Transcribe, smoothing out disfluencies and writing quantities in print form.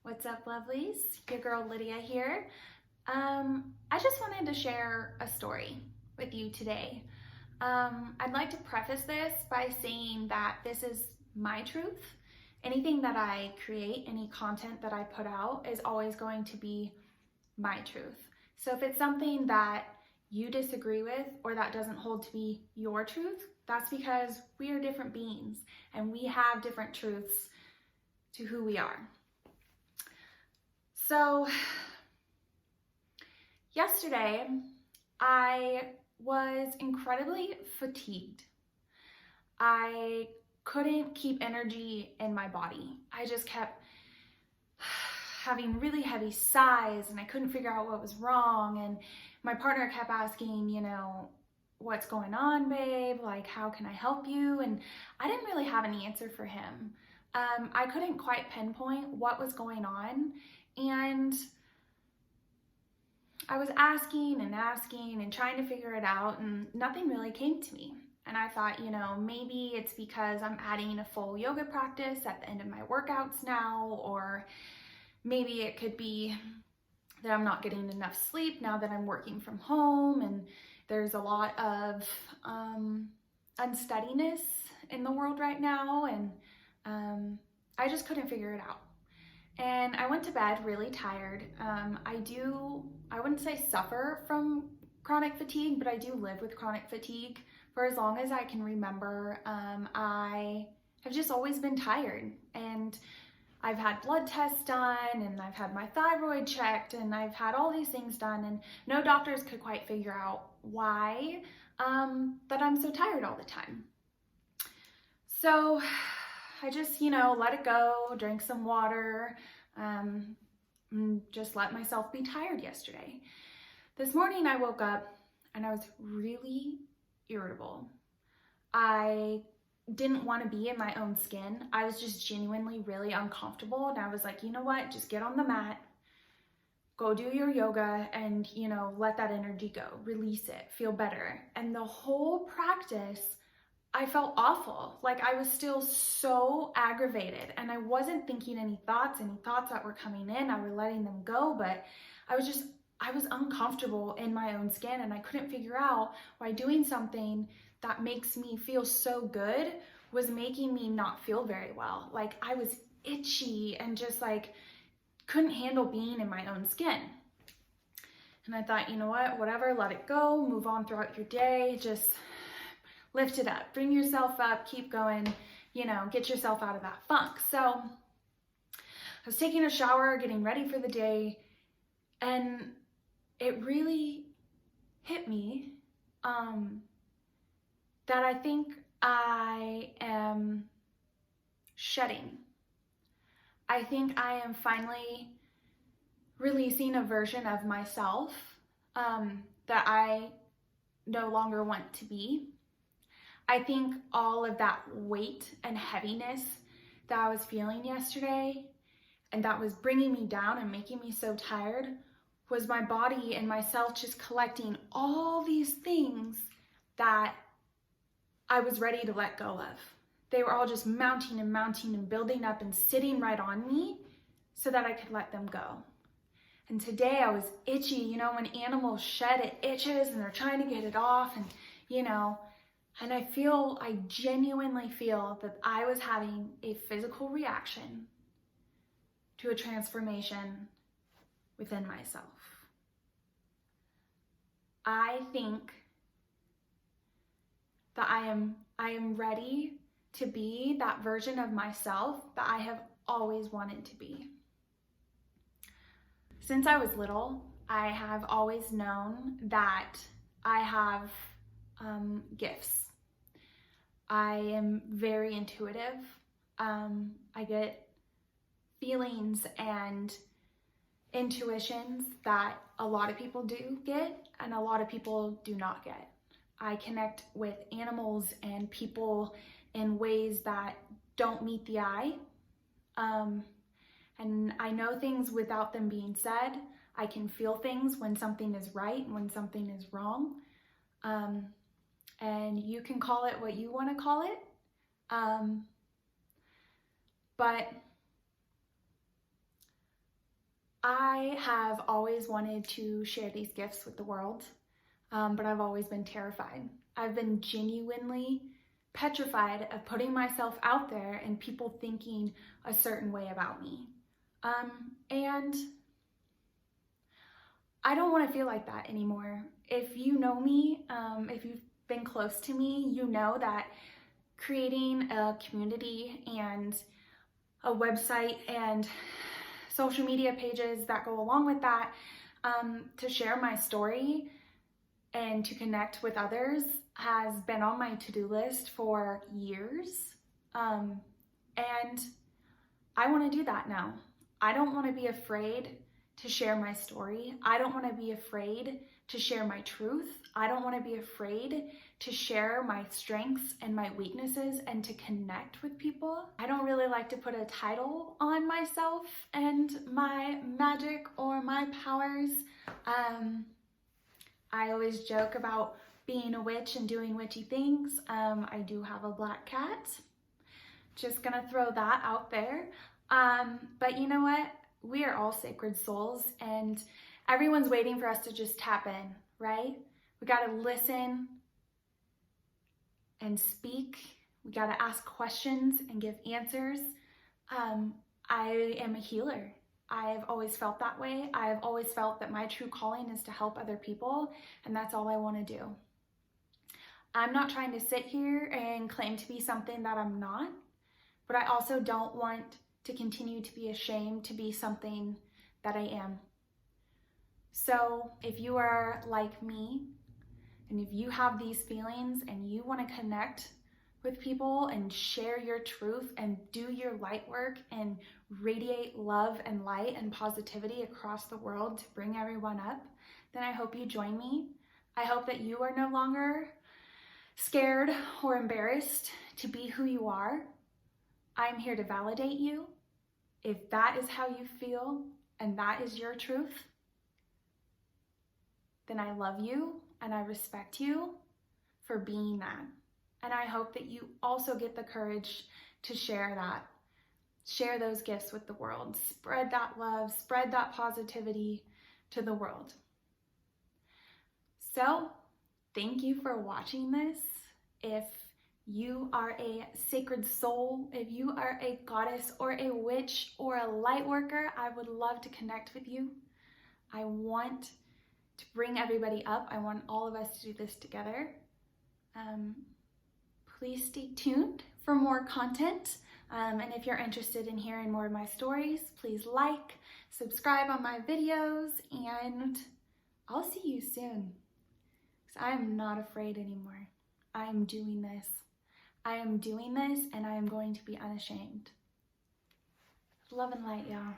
What's up, lovelies? Your girl Lydia here. I just wanted to share a story with you today. I'd like to preface this by saying that this is my truth. Anything that I create, any content that I put out is always going to be my truth. So if it's something that you disagree with or that doesn't hold to be your truth, that's because we are different beings and we have different truths to who we are. So yesterday I was incredibly fatigued. I couldn't keep energy in my body. I just kept having really heavy sighs and I couldn't figure out what was wrong. And my partner kept asking, what's going on, babe? Like, how can I help you? And I didn't really have an answer for him. I couldn't quite pinpoint what was going on. And I was asking and trying to figure it out, and nothing really came to me. And I thought, maybe it's because I'm adding a full yoga practice at the end of my workouts now, or maybe it could be that I'm not getting enough sleep now that I'm working from home and there's a lot of unsteadiness in the world right now, and I just couldn't figure it out. And I went to bed really tired. I wouldn't say suffer from chronic fatigue, but I do live with chronic fatigue. For as long as I can remember, I have just always been tired. And I've had blood tests done, and I've had my thyroid checked, and I've had all these things done, and no doctors could quite figure out why that I'm so tired all the time. So I just, let it go, drank some water, and just let myself be tired yesterday. This morning I woke up and I was really irritable. I didn't want to be in my own skin. I was just genuinely really uncomfortable, and I was like, you know what, just get on the mat, go do your yoga, and let that energy go, release it, feel better. And the whole practice, I felt awful. Like I was still so aggravated, and I wasn't thinking any thoughts that were coming in. I was letting them go, but I was uncomfortable in my own skin, and I couldn't figure out why doing something that makes me feel so good was making me not feel very well. Like I was itchy and just like couldn't handle being in my own skin. And I thought, you know what, whatever, let it go, move on throughout your day, just lift it up, bring yourself up, keep going, get yourself out of that funk. So I was taking a shower, getting ready for the day, and it really hit me that I think I am shedding. I think I am finally releasing a version of myself that I no longer want to be. I think all of that weight and heaviness that I was feeling yesterday and that was bringing me down and making me so tired was my body and myself just collecting all these things that I was ready to let go of. They were all just mounting and building up and sitting right on me so that I could let them go. And today I was itchy. When animals shed, it itches and they're trying to get it off, and and I genuinely feel that I was having a physical reaction to a transformation within myself. I think that I am ready to be that version of myself that I have always wanted to be. Since I was little, I have always known that I have gifts. I am very intuitive. I get feelings and intuitions that a lot of people do get and a lot of people do not get. I connect with animals and people in ways that don't meet the eye. And I know things without them being said. I can feel things when something is right and when something is wrong. And you can call it what you want to call it. But I have always wanted to share these gifts with the world, but I've always been terrified. I've been genuinely petrified of putting myself out there and people thinking a certain way about me. And I don't want to feel like that anymore. If you know me, if you've been close to me, you know that creating a community and a website and social media pages that go along with that, to share my story and to connect with others has been on my to-do list for years. And I want to do that now. I don't want to be afraid to share my story. I don't want to be afraid to share my truth. I don't want to be afraid to share my strengths and my weaknesses and to connect with people. I don't really like to put a title on myself and my magic or my powers. I always joke about being a witch and doing witchy things. I do have a black cat. Just gonna throw that out there. But you know what? We are all sacred souls and everyone's waiting for us to just tap in, right? We gotta listen and speak. We gotta ask questions and give answers. I am a healer. I've always felt that way. I've always felt that my true calling is to help other people, and that's all I want to do. I'm not trying to sit here and claim to be something that I'm not, but I also don't want to continue to be ashamed to be something that I am. So if you are like me, and if you have these feelings and you want to connect with people and share your truth and do your light work and radiate love and light and positivity across the world to bring everyone up, then I hope you join me. I hope that you are no longer scared or embarrassed to be who you are. I'm here to validate you. If that is how you feel and that is your truth, then I love you and I respect you for being that. And I hope that you also get the courage to share that. Share those gifts with the world. Spread that love, spread that positivity to the world. So, thank you for watching this. If you are a sacred soul, if you are a goddess or a witch or a light worker, I would love to connect with you. I want to bring everybody up. I want all of us to do this together. Please stay tuned for more content. And if you're interested in hearing more of my stories, please like, subscribe on my videos, and I'll see you soon. Because I am not afraid anymore. I am doing this. I am doing this, and I am going to be unashamed. Love and light, y'all.